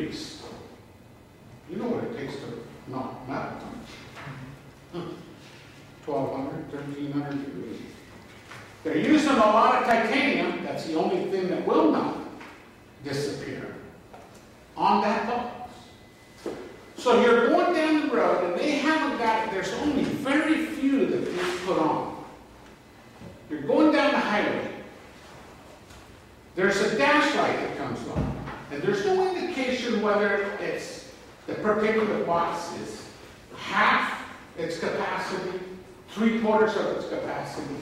degrees. You know what it takes to melt metal. 1,200, 1,300 degrees. They're using a lot of titanium. That's the only thing that will not disappear on that box. So you're going down the road, and they haven't got, there's only very few that they put on. You're going down the highway. There's a dash light that comes on, and there's no indication whether it's the particular box is half its capacity, 3/4 of its capacity.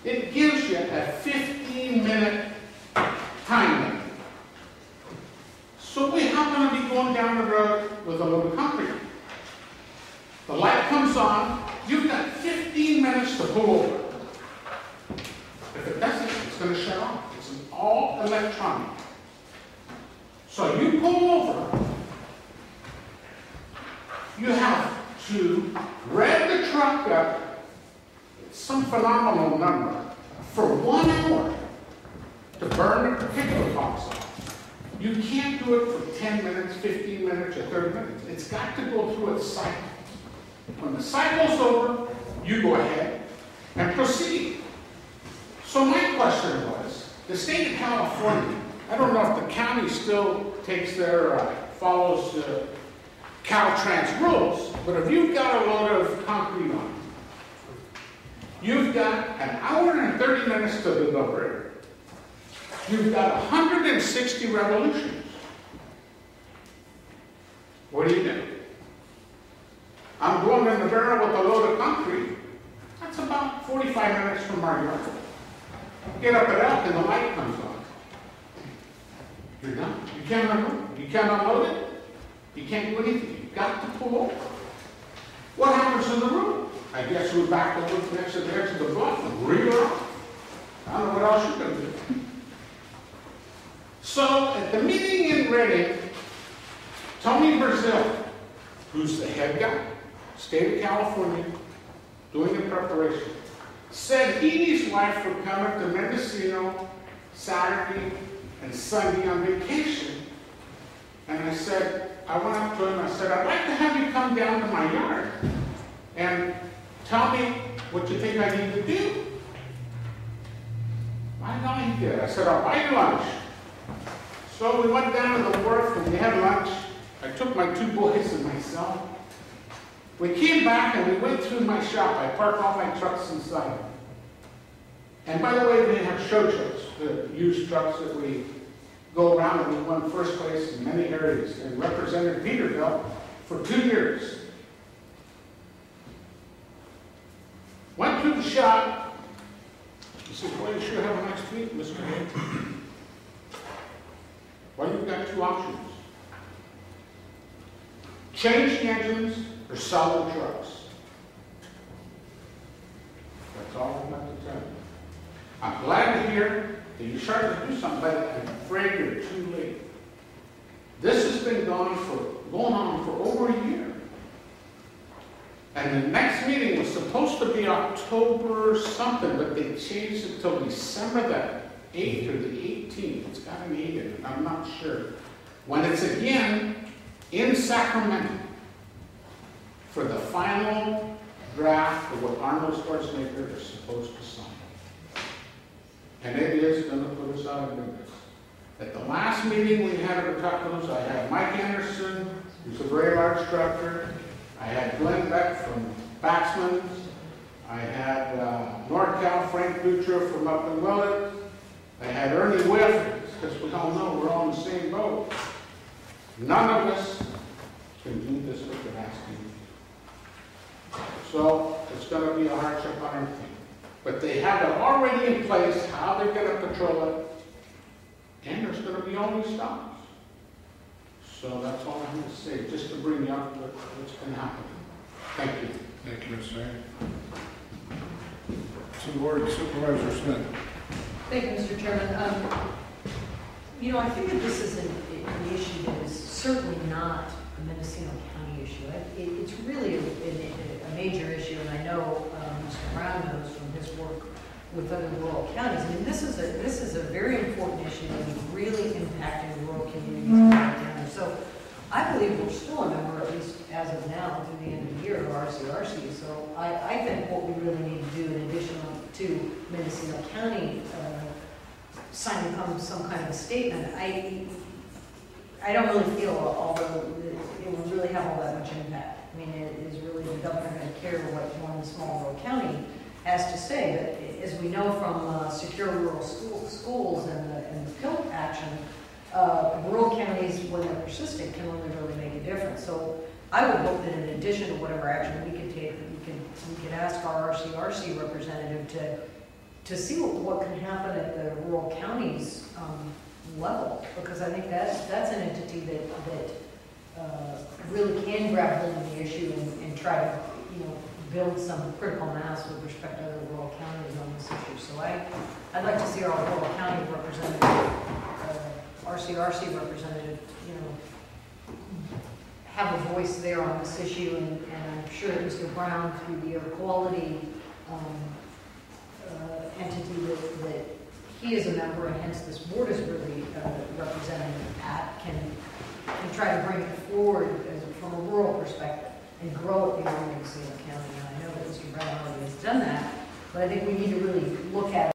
It gives you a 15-minute time limit. So we happen to be going down the road with a load of concrete. The light comes on, you've got 15 minutes to pull over. If it doesn't, it's going to shut off. It's all electronic. So you pull over, you have to rev the truck up, some phenomenal number, for 1 hour to burn a particular box off. You can't do it for 10 minutes, 15 minutes, or 30 minutes. It's got to go through its cycle. When the cycle's over, you go ahead and proceed. So my question was, the state of California, I don't know if the county still takes their, follows Caltrans rules, but if you've got a load of concrete on, you've got an hour and 30 minutes to deliver it. You've got 160 revolutions. What do? I'm going in the barrel with a load of concrete. That's about 45 minutes from our yard. Get up at Elk and the light comes on. You're done. You can't unload it. You can't unload it. You can't do anything. You've got to pull over. What happens in the road? I guess we back over next to the edge of the bluff and reel her off. I don't know what else you're going to do. So at the meeting in Reading, Tony Brazil, who's the head guy, state of California, doing the preparation, said he and his wife were coming to Mendocino Saturday and Sunday on vacation. And I said, I went up to him, I said, I'd like to have you come down to my yard and tell me what you think I need to do. I know he did. I said, I'll buy you lunch. So we went down to the wharf and we had lunch. I took my 2 boys and myself. We came back and we went through my shop. I parked all my trucks inside. And by the way, they have show trucks, the used trucks that we go around, and we won first place in many areas and represented Peterbilt for 2 years. Went through the shop. He said, boy, you sure have a nice fleet, Mr. Hay. Well, you've got 2 options. Change the engines or sell the trucks. That's all I've got to tell you. I'm glad to hear that you're starting to do something, but I'm afraid you're too late. This has been going on for over a year. And the next meeting was supposed to be October something, but they changed it till December the 8th or the 18th. It's got an 8 in it, I'm not sure. When it's again in Sacramento for the final draft of what Arnold Schwarzenegger is supposed to sign. And it is going to put us out of business. At the last meeting we had at the Tacos, I had Mike Anderson, who's a very large trucker. I had Glenn Beck from Baxman's. I had NorCal, Frank Dutra from up in Willett. I had Ernie Whiff, because we all know we're on the same boat. None of us can do this what they're asking. So it's going to be a hardship on our team. But they have it already in place how they're going to patrol it. And there's going to be all these stops. So that's all I'm going to say, just to bring you up to what's been happening. Thank you. Thank you, Mr. Hay. To the board, Supervisor Smith. Thank you, Mr. Chairman. You know, I think that this is an issue that is certainly not a Mendocino County issue. It's really a major issue, and I know Mr. Brown knows from his work with other rural counties. I mean, this is a very important issue that is really impacting rural communities in our county. So Mendocino County signing some kind of a statement, I don't really feel, although it will really have all that much impact. I mean, is really the governor going to care what one small rural county has to say? But as we know from secure rural schools and the PILT action, rural counties, when they're persistent, can only really make a difference. So I would hope that in addition to whatever action we can take, we could ask our RCRC representative to see what can happen at the rural counties level, because I think that's an entity that really can grab hold of the issue and try to build some critical mass with respect to other rural counties on this issue. So I'd like to see our rural county representative, RCRC representative, have a voice there on this issue, and I'm sure that Mr. Brown, through the air quality entity that he is a member, and hence this board is really representing at, can try to bring it forward from a rural perspective and grow it beyond Mendocino County. And I know that Mr. Brown already has done that, but I think we need to really look at it